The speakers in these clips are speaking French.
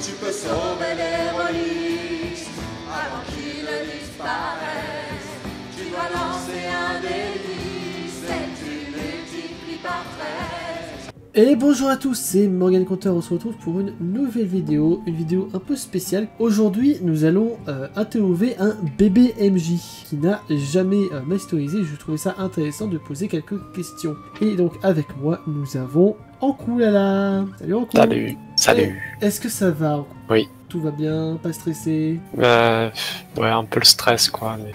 tu peux sauver les rôlistes avant qu'ils disparaissent. Tu dois lancer un défi, c'est tu multiplies par 13. Et bonjour à tous, c'est Morgan Conter, on se retrouve pour une nouvelle vidéo, une vidéo un peu spéciale. Aujourd'hui, nous allons interviewer un bébé MJ qui n'a jamais masterisé. Je trouvais ça intéressant de poser quelques questions. Et donc avec moi, nous avons Ankoulala. Salut Ankou. Salut, salut. Est-ce que ça va Ankou? Oui. Tout va bien, pas stressé? Ouais, un peu le stress quoi, mais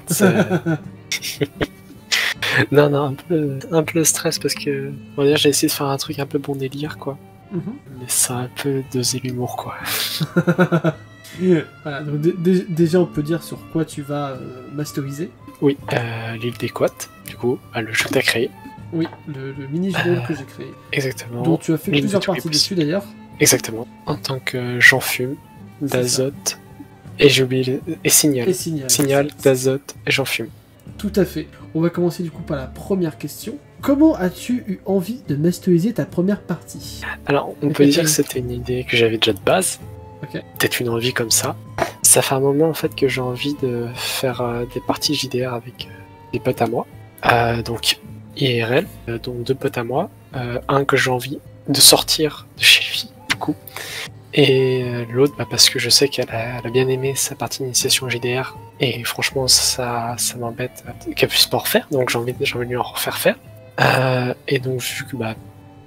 non, un peu le stress parce que, on va dire, j'ai essayé de faire un truc un peu bon délire quoi. Mais c'est un peu doser l'humour quoi. Voilà, donc déjà on peut dire sur quoi tu vas masteriser. Oui, l'île des Quates, du coup, le jeu que t'as créé. Oui, le mini-jeu que j'ai créé. Exactement. Dont tu as fait plusieurs parties dessus d'ailleurs. Exactement. En tant que j'en fume, d'azote, et j'ai oublié et signal. Signal, d'azote, et j'en fume. Tout à fait. On va commencer du coup par la première question. Comment as-tu eu envie de masteriser ta première partie? Alors, on peut dire que c'était une idée que j'avais déjà de base. Ok. Peut-être une envie comme ça. Ça fait un moment en fait que j'ai envie de faire des parties JDR avec des potes à moi. Donc IRL, donc 2 potes à moi. Un que j'ai envie de sortir de chez lui, du coup. Et l'autre, parce que je sais qu'elle a bien aimé sa partie d'initiation JDR. Et franchement, ça m'embête qu'elle puisse pas en refaire. Donc j'ai envie de lui en refaire faire. Et donc vu que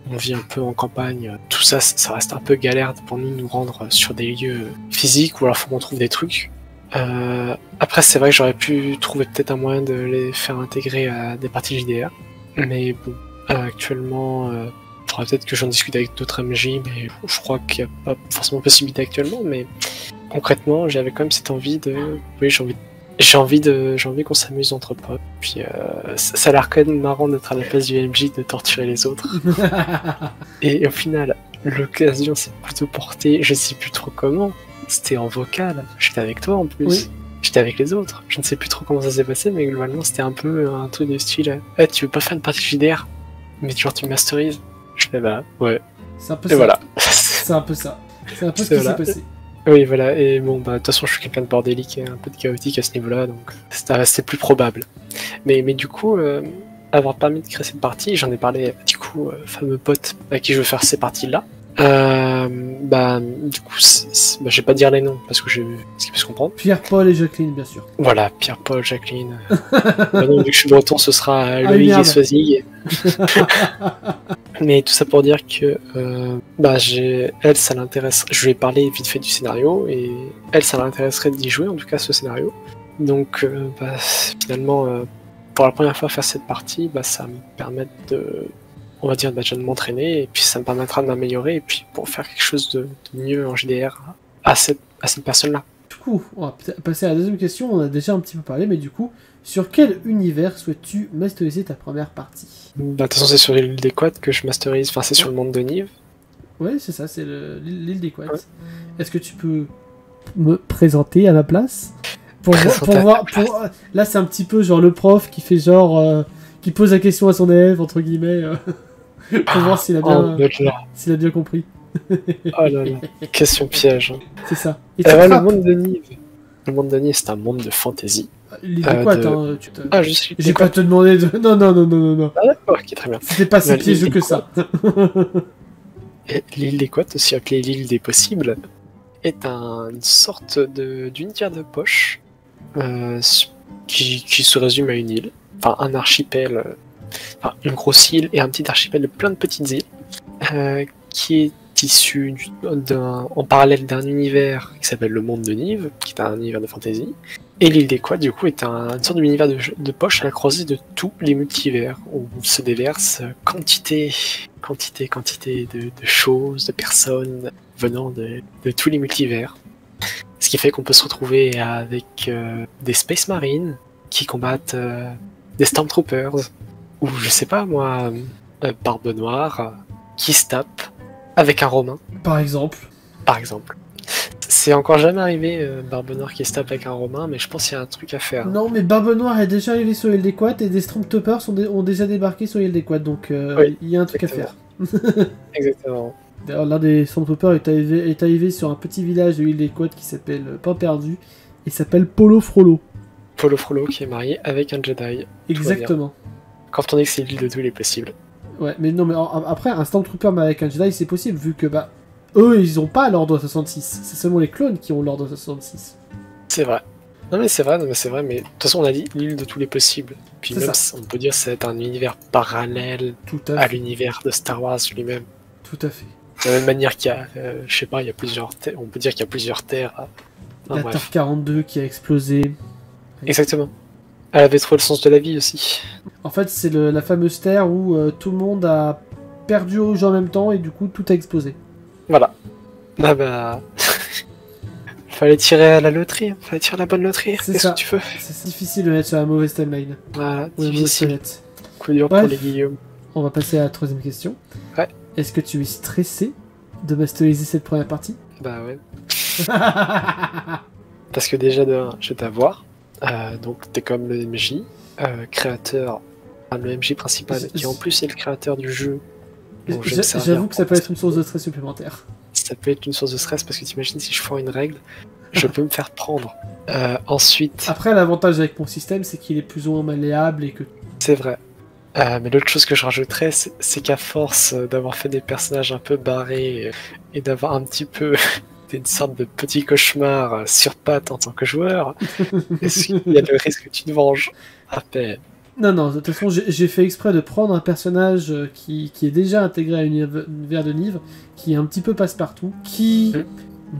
on vit un peu en campagne, tout ça reste un peu galère pour nous rendre sur des lieux physiques, ou alors faut qu'on trouve des trucs. Après c'est vrai que j'aurais pu trouver peut-être un moyen de les faire intégrer à des parties JDR. Mais bon, actuellement... faudrait peut-être que j'en discute avec d'autres MJ, mais je crois qu'il n'y a pas forcément possibilité actuellement, mais concrètement, j'avais quand même cette envie de... Oui, j'ai envie qu'on s'amuse entre potes, puis ça a l'air quand même marrant d'être à la place du MJ, de torturer les autres. Et au final, l'occasion s'est plutôt portée, je sais plus trop comment, c'était en vocal, j'étais avec toi en plus. Oui. J'étais avec les autres, je ne sais plus trop comment ça s'est passé, mais globalement c'était un peu un truc de style hey, tu veux pas faire une partie JDR, mais genre tu masterises. Je fais ouais. C'est un peu ça. Voilà. C'est un peu ça. C'est un peu ce qui s'est passé. Oui, voilà. Et bon, de toute façon, je suis quelqu'un de bordélique et un peu de chaotique à ce niveau-là, donc c'est plus probable. Mais du coup, avoir permis de créer cette partie, j'en ai parlé, du coup, fameux pote avec qui je veux faire ces parties-là. Du coup, je vais pas dire les noms parce que ce qu'ils peuvent se comprendre. Pierre, Paul et Jacqueline, bien sûr. Voilà, Pierre, Paul, Jacqueline. Donc, vu que je suis breton, ce sera Loïc et Swazig. Mais tout ça pour dire que elle, ça l'intéresse. Je lui ai parlé vite fait du scénario et elle, ça l'intéresserait d'y jouer, en tout cas ce scénario. Donc, finalement, pour la première fois faire cette partie, ça me permet de. On va dire déjà de m'entraîner, et puis ça me permettra de m'améliorer, et puis pour faire quelque chose de mieux en GDR à cette personne-là. Du coup, on va passer à la deuxième question, on a déjà un petit peu parlé, mais du coup, sur quel univers souhaites-tu masteriser ta première partie? De toute façon, c'est sur l'île des Quates que je masterise, enfin c'est sur le monde de Nive. Ouais, c'est ça, c'est l'île des Quates. Ouais. Est-ce que tu peux me présenter à ma place pour voir. Là, c'est un petit peu genre le prof qui fait genre. Qui pose la question à son élève, entre guillemets. Pour voir s'il a bien compris. Oh là là, question piège. C'est ça. Le monde de Nive. Le monde de Nive, c'est un monde de fantasy. Les Quates, hein. J'ai pas te demandé de... Non. Ah d'accord, ok, très bien. C'était pas si piégeux que ça. L'île des Quates, aussi appelée l'île des possibles, est une sorte d'univers de poche qui se résume à une île. Enfin, un archipel, une grosse île et un petit archipel de plein de petites îles, qui est issu en parallèle d'un univers qui s'appelle le monde de Nive, qui est un univers de fantasy. Et l'île des Quates, du coup, est une sorte d'univers de poche à la croisée de tous les multivers, où se déversent quantité de choses, de personnes venant de tous les multivers. Ce qui fait qu'on peut se retrouver avec des Space Marines qui combattent des Stormtroopers, ou je sais pas moi, Barbe Noire, qui se tape avec un Romain. Par exemple. C'est encore jamais arrivé, Barbe Noire qui se tape avec un Romain, mais je pense qu'il y a un truc à faire. Non, mais Barbe Noire est déjà arrivée sur l'île des Quates et des Stormtroopers ont déjà débarqué sur l'île des Quates, donc oui, il y a un truc à faire. Exactement. D'ailleurs, l'un des Stormtroopers est arrivé sur un petit village de l'île des Couettes qui s'appelle Pain Perdu, et s'appelle Polo Frollo. Polo Frollo qui est marié avec un Jedi. Exactement. Quand on dit que c'est l'île de tous les possibles. Ouais, mais non, mais après, un Stormtrooper mais avec un Jedi, c'est possible, vu que, bah, eux, ils ont pas l'ordre 66. C'est seulement les clones qui ont l'ordre 66. C'est vrai. Non mais c'est vrai, mais de toute façon on a dit l'île de tous les possibles. Puis C'est même, ça. on peut dire que c'est un univers parallèle Tout à à fait. l'univers de Star Wars lui-même. Tout à fait. De la même manière qu'il y a, je sais pas, il y a plusieurs terres, on peut dire qu'il y a plusieurs terres. La Bref. Terre 42 qui a explosé. Exactement. Elle avait trouvé le sens de la vie aussi. En fait, c'est la fameuse Terre où tout le monde a perdu au jeu en même temps et du coup, tout a explosé. Voilà. Ah bah... Fallait tirer à la loterie, fallait tirer la bonne loterie. C'est Qu'est-ce ça. que tu veux? C'est difficile de mettre sur la mauvaise timeline. Voilà, Ou la mauvaise difficile. planète. Coup dur Bref. pour les Guillaume. On va passer à la troisième question. Ouais. Est-ce que tu es stressé de masteriser cette première partie? Bah ouais. Parce que déjà de un, je vais t'avoir. Donc t'es comme le MJ, créateur, enfin, le MJ principal, qui en plus est le créateur du jeu. Donc je vais me servir J'avoue que ça peut être une source de stress supplémentaire. Ça peut être une source de stress parce que t'imagines si je foire une règle, je peux me faire prendre. Ensuite, Après, l'avantage avec mon système, c'est qu'il est plus ou moins malléable et que... c'est vrai. Mais l'autre chose que je rajouterais, c'est qu'à force d'avoir fait des personnages un peu barrés et d'avoir un petit peu une sorte de petit cauchemar sur pattes en tant que joueur, il y a le risque que tu te venges à peine. Non, non, de toute façon, j'ai fait exprès de prendre un personnage qui est déjà intégré à l'univers de Nive, qui est un petit peu passe-partout, qui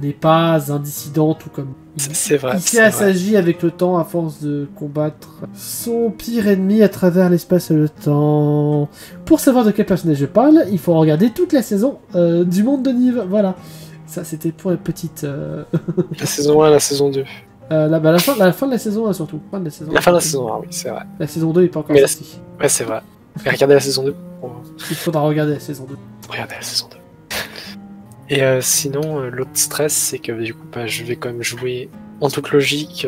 n'est pas un dissident tout comme... C'est vrai. Il s'est assagi avec le temps à force de combattre son pire ennemi à travers l'espace et le temps. Pour savoir de quel personnage je parle, il faut regarder toute la saison du monde de Nive, voilà. Ça, c'était pour la petite... La saison 1 et la saison 2. la fin de la saison 1 surtout. Fin de la saison La fin de la saison 1, oui, c'est vrai. La saison 2 n'est pas encore Mais sortie. Ouais, c'est vrai. Mais regardez la saison 2. Il faudra regarder la saison 2. Regardez la saison 2. Et sinon, l'autre stress, c'est que du coup, bah, je vais quand même jouer. En toute logique,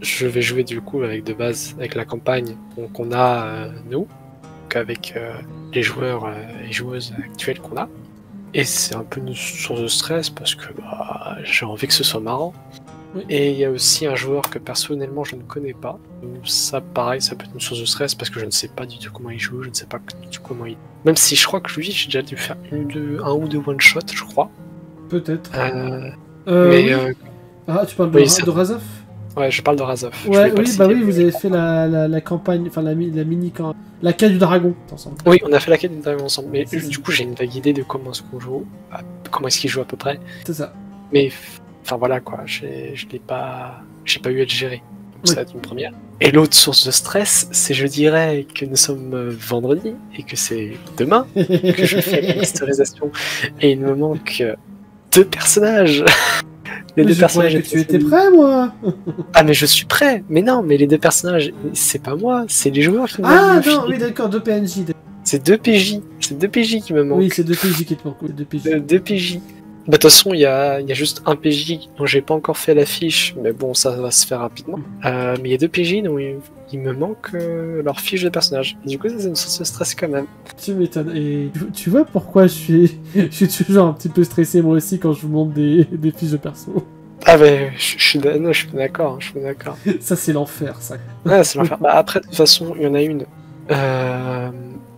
je vais jouer du coup avec de base, avec la campagne qu'on a nous, qu'avec les joueurs et joueuses actuelles qu'on a. Et c'est un peu une source de stress parce que bah, j'ai envie que ce soit marrant. Oui. Et il y a aussi un joueur que personnellement je ne connais pas. Ça, pareil, ça peut être une source de stress parce que je ne sais pas du tout comment il joue, je ne sais pas du tout comment il... Même si je crois que lui, j'ai déjà dû faire un ou deux one-shot, je crois. Peut-être. Mais... oui. Ah, tu parles oui, de Razov? Ouais, je parle de Razov. Ouais, oui, bah oui, vous avez fait la campagne, enfin la mini campagne, la quête du dragon ensemble. Oui, on a fait la quête du dragon ensemble, mais C'est du coup j'ai une vague idée de comment est-ce qu'on joue, comment est-ce qu'il joue à peu près. C'est ça. Mais enfin voilà quoi, j'ai pas eu à le gérer. Donc Oui. ça va être une première. Et l'autre source de stress, c'est je dirais que nous sommes vendredi et que c'est demain que je fais la masterisation et il me manque 2 personnages. Les Mais deux je personnages. croyais que tu étais prêt, moi. Ah mais je suis prêt. Mais non, mais les 2 personnages, c'est pas moi, c'est les joueurs qui me Ah manquent. non, oui, d'accord, 2 PNJ. C'est 2 PJ. C'est 2 PJ qui me manquent. Oui, c'est 2 PJ qui te manquent. 2 PJ. 2 PJ. Bah de toute façon, il y a juste un PJ dont j'ai pas encore fait l'affiche, mais bon, ça va se faire rapidement. Mais il y a 2 PJ dont il me manque leur fiche de personnage. Et du coup, ça c'est une source de stress quand même. Tu m'étonnes. Et tu vois pourquoi je suis toujours un petit peu stressé moi aussi quand je vous montre des fiches de perso. Ah bah, je suis d'accord, je suis d'accord. Ça, c'est l'enfer, ça. Ouais, c'est l'enfer. Bah après, de toute façon, il y en a une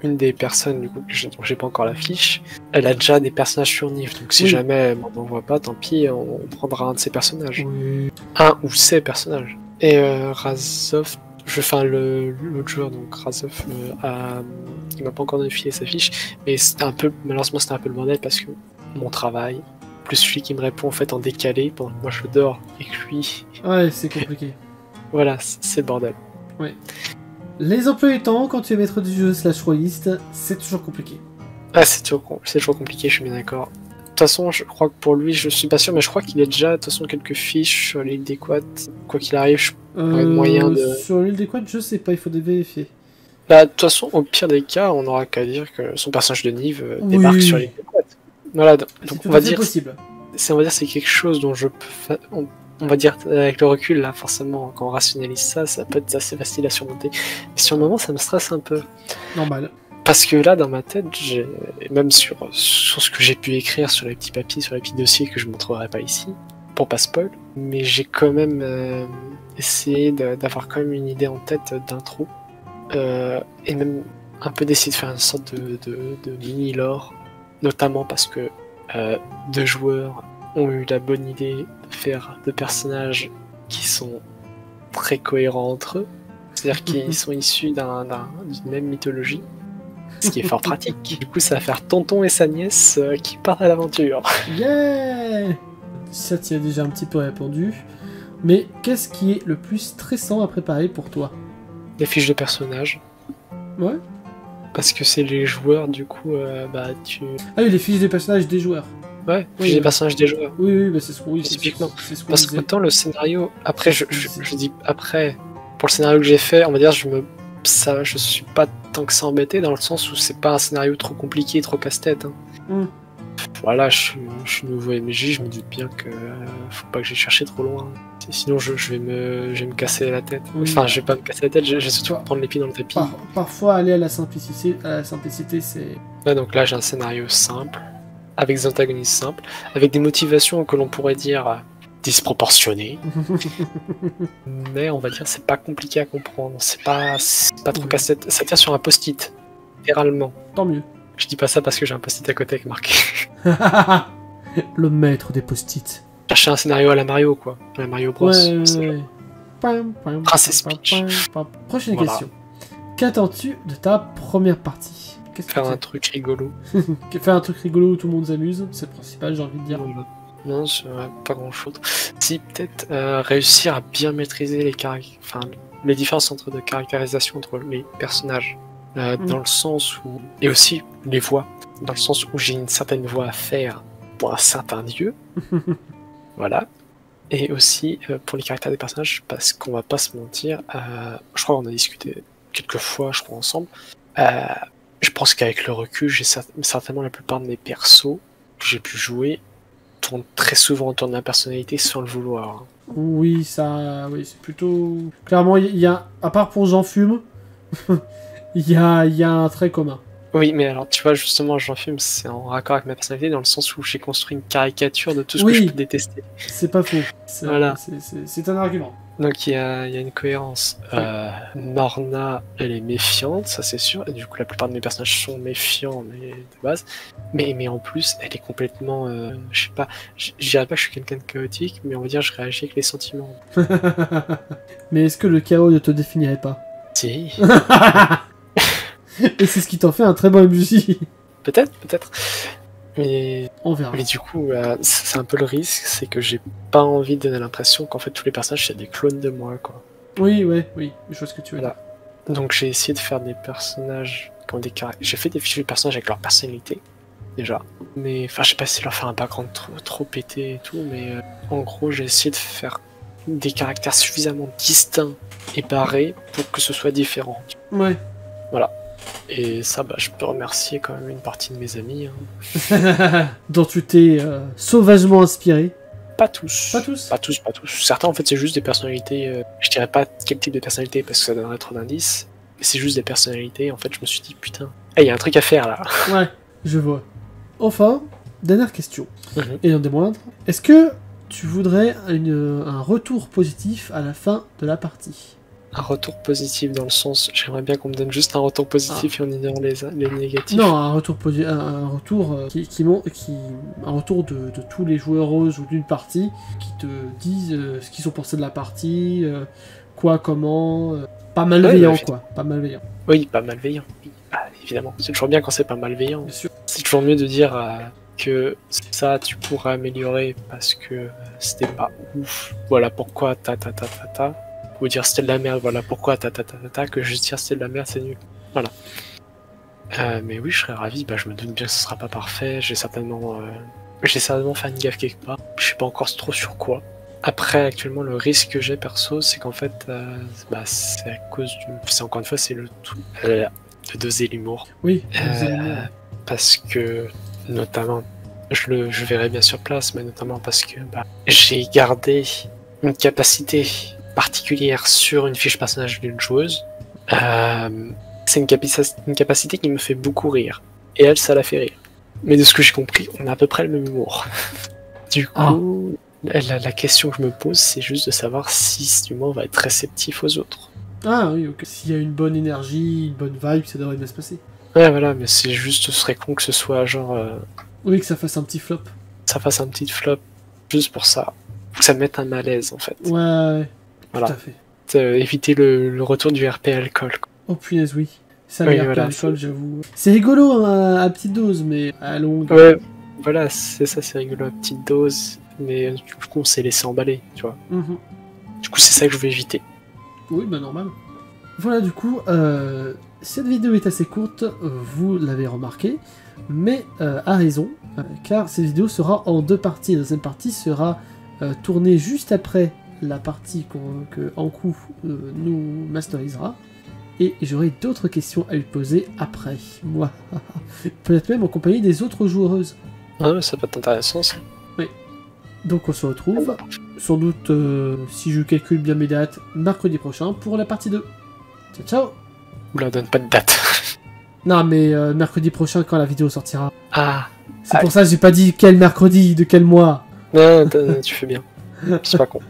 des personnes du coup dont j'ai pas encore la fiche, elle a déjà des personnages sur Niv, donc si Oui. jamais elle m'en envoie pas, tant pis, on prendra un de ses personnages. Oui. Un ou ses personnages. Et Razov, l'autre joueur, donc Razov, il m'a pas encore notifié sa fiche, mais malheureusement c'était un peu le bordel parce que mon travail, plus celui qui me répond en fait en décalé pendant que moi je dors et que lui, Ouais, c'est compliqué. voilà, c'est le bordel. Les emplois du temps, quand tu es maître du jeu / rôliste, c'est toujours compliqué. Ah, c'est toujours compliqué, je suis bien d'accord. De toute façon, je crois que pour lui, je suis pas sûr, mais je crois qu'il a déjà de toute façon quelques fiches sur l'île des Quads. Quoi qu'il arrive, je pourrais moyen de... Sur l'île des Quads, je sais pas, il faut vérifier. Bah, de toute façon, au pire des cas, on aura qu'à dire que son personnage de Nive débarque sur l'île des Quads. Voilà, donc C'est tout on va à fait dire, possible. c'est quelque chose dont je peux... On va dire, avec le recul, là, forcément, quand on rationalise ça, ça peut être assez facile à surmonter. Mais sur le moment, ça me stresse un peu. Normal. Parce que là, dans ma tête, même sur ce que j'ai pu écrire sur les petits papiers, sur les petits dossiers que je montrerai pas ici, pour pas spoil, mais j'ai quand même essayé d'avoir quand même une idée en tête d'intro, et même un peu d'essayer de faire une sorte de mini-lore, notamment parce que 2 joueurs ont eu la bonne idée de faire 2 personnages qui sont très cohérents entre eux, c'est-à-dire qu'ils sont issus d'une même mythologie, ce qui est fort pratique. Du coup, ça va faire tonton et sa nièce qui partent à l'aventure. Yeah! Ça, tu y as déjà un petit peu répondu. Mais qu'est-ce qui est le plus stressant à préparer pour toi? Les fiches de personnages. Ouais. Parce que c'est les joueurs, du coup, tu... Ah oui, les fiches des personnages des joueurs. Ouais, Oui, fiches des personnages des joueurs. Oui, bah c'est ce qu'on... Oui, Typiquement. c'est ce qu'on Parce disait. qu'autant le scénario... Après, je dis après, pour le scénario que j'ai fait, on va dire, je suis pas tant que ça embêté, dans le sens où c'est pas un scénario trop compliqué, trop casse-tête. Hein. Voilà, je suis nouveau MJ, je me doute bien que faut pas que j'aille chercher trop loin. Sinon, je vais me casser la tête. Oui. Enfin, je vais pas me casser la tête, je vais surtout prendre les pieds dans le tapis. Parfois, aller à la simplicité, c'est... Ouais, donc là, j'ai un scénario simple, avec des antagonistes simples, avec des motivations que l'on pourrait dire disproportionnées. Mais on va dire c'est pas compliqué à comprendre, c'est pas trop casse-tête. Ça tient sur un post-it, littéralement. Tant mieux. Je dis pas ça parce que j'ai un post-it à côté avec marqué. Le maître des post-it. Chercher un scénario à la Mario, quoi. À la Mario Bros. Ouais. Princess Peach. Prochaine Voilà. question. Qu'attends-tu de ta première partie? Faire un truc rigolo. Faire un truc rigolo où tout le monde s'amuse, c'est le principal, j'ai envie de dire. Non, c'est pas grand-chose. Si, peut-être réussir à bien maîtriser les différences de caractérisation entre les personnages. Dans le sens où... Et aussi les voix. Dans le sens où j'ai une certaine voix à faire pour un certain dieu. Voilà. Et aussi pour les caractères des personnages, parce qu'on va pas se mentir, je crois qu'on a discuté quelques fois, je crois, ensemble. Je pense qu'avec le recul, j'ai certainement la plupart de mes persos que j'ai pu jouer tournent très souvent autour de la personnalité sans le vouloir. Oui, ça... Oui, c'est plutôt... Clairement, il y a... À part pour Jean Fume, il y a un trait commun. Oui, mais alors, tu vois, justement, Jean Fume, c'est en raccord avec ma personnalité, dans le sens où j'ai construit une caricature de tout ce que je peux détester. C'est pas faux. Voilà. C'est un argument. Donc il y a une cohérence. Norna, elle est méfiante, ça c'est sûr, et du coup la plupart de mes personnages sont méfiants, mais de base. Mais en plus, elle est complètement... je sais pas, je dirais pas que je suis quelqu'un de chaotique, mais on va dire je réagis avec les sentiments. Mais est-ce que le chaos ne te définirait pas? Si. Et c'est ce qui t'en fait un très bon MJ. Peut-être. Mais... On verra. Mais du coup, c'est un peu le risque, c'est que j'ai pas envie de donner l'impression qu'en fait tous les personnages c'est des clones de moi, quoi. Oui, je vois ce que tu veux dire. Donc j'ai essayé de faire des personnages qui ont des caractères. J'ai fait des fichiers de personnages avec leur personnalité, déjà. Mais, enfin, je sais pas si leur faire un background trop pété et tout, mais en gros, j'ai essayé de faire des caractères suffisamment distincts et barrés pour que ce soit différent. Ouais. Voilà. Et ça, je peux remercier quand même une partie de mes amis. Hein. Dont tu t'es sauvagement inspiré. Pas tous. Pas tous. Pas tous. Certains, en fait, c'est juste des personnalités. Je dirais pas quel type de personnalité parce que ça donnerait trop d'indices. Mais c'est juste des personnalités. En fait, je me suis dit, putain, il y a un truc à faire là. Ouais, je vois. Enfin, dernière question. Mm-hmm. Et non des moindres. Est-ce que tu voudrais un retour positif à la fin de la partie? Un retour positif dans le sens, j'aimerais bien qu'on me donne juste un retour positif et on ignore les négatifs. Non, un retour un retour un retour de tous les joueurs roses ou d'une partie qui te disent ce qu'ils ont pensé de la partie, quoi, comment, pas malveillant ouais, quoi, pas malveillant. Oui, pas malveillant. Oui, évidemment, c'est toujours bien quand c'est pas malveillant. Bien sûr. C'est toujours mieux de dire que ça tu pourrais améliorer parce que c'était pas ouf. Voilà pourquoi ta. Ou dire c'était de la merde, voilà pourquoi que juste dire c'était de la merde, c'est nul. Voilà. Mais oui, je serais ravi, je me doute bien que ce sera pas parfait, j'ai certainement fait une gaffe quelque part, je sais pas encore trop sur quoi. Après, actuellement, le risque que j'ai perso, c'est qu'en fait, c'est à cause du... C'est encore une fois, c'est le tout... de doser l'humour. Oui, parce que, notamment, je verrai bien sur place, mais notamment parce que j'ai gardé une capacité particulière sur une fiche personnage d'une joueuse, c'est une capacité qui me fait beaucoup rire. Et elle, ça la fait rire. Mais de ce que j'ai compris, on a à peu près le même humour. Du coup, la question que je me pose, c'est juste de savoir si cet humour va être réceptif aux autres. Ah oui, ok. S'il y a une bonne énergie, une bonne vibe, ça devrait bien se passer. Ouais, voilà, mais c'est juste, ce serait con que ce soit genre... Oui, que ça fasse un petit flop. ça fasse un petit flop, juste pour ça. Faut que ça me mette un malaise, en fait. Ouais, Voilà. tout à fait. Éviter le retour du RP alcool, quoi. Oh punaise, oui. Ça Oui, m'a voilà, l'alcool, j'avoue. C'est rigolo hein, à petite dose, mais à longue. Ouais, voilà, c'est ça, c'est rigolo à petite dose, mais du coup, on s'est laissé emballer, tu vois. Mhm. Du coup, c'est ça que je veux éviter. Oui, bah normal. Voilà, du coup, cette vidéo est assez courte, vous l'avez remarqué, mais à raison, car cette vidéo sera en 2 parties. La deuxième partie sera tournée juste après la partie que Ankou nous masterisera, et j'aurai d'autres questions à lui poser après, moi. Peut-être même en compagnie des autres joueuses. Ah, ça peut être intéressant, ça. Donc on se retrouve, sans doute, si je calcule bien mes dates, mercredi prochain pour la partie 2. Ciao ciao. Oula, donne pas de date. Non mais mercredi prochain quand la vidéo sortira. Ah, C'est pour ça que j'ai pas dit quel mercredi, de quel mois. non, tu fais bien. C'est pas con.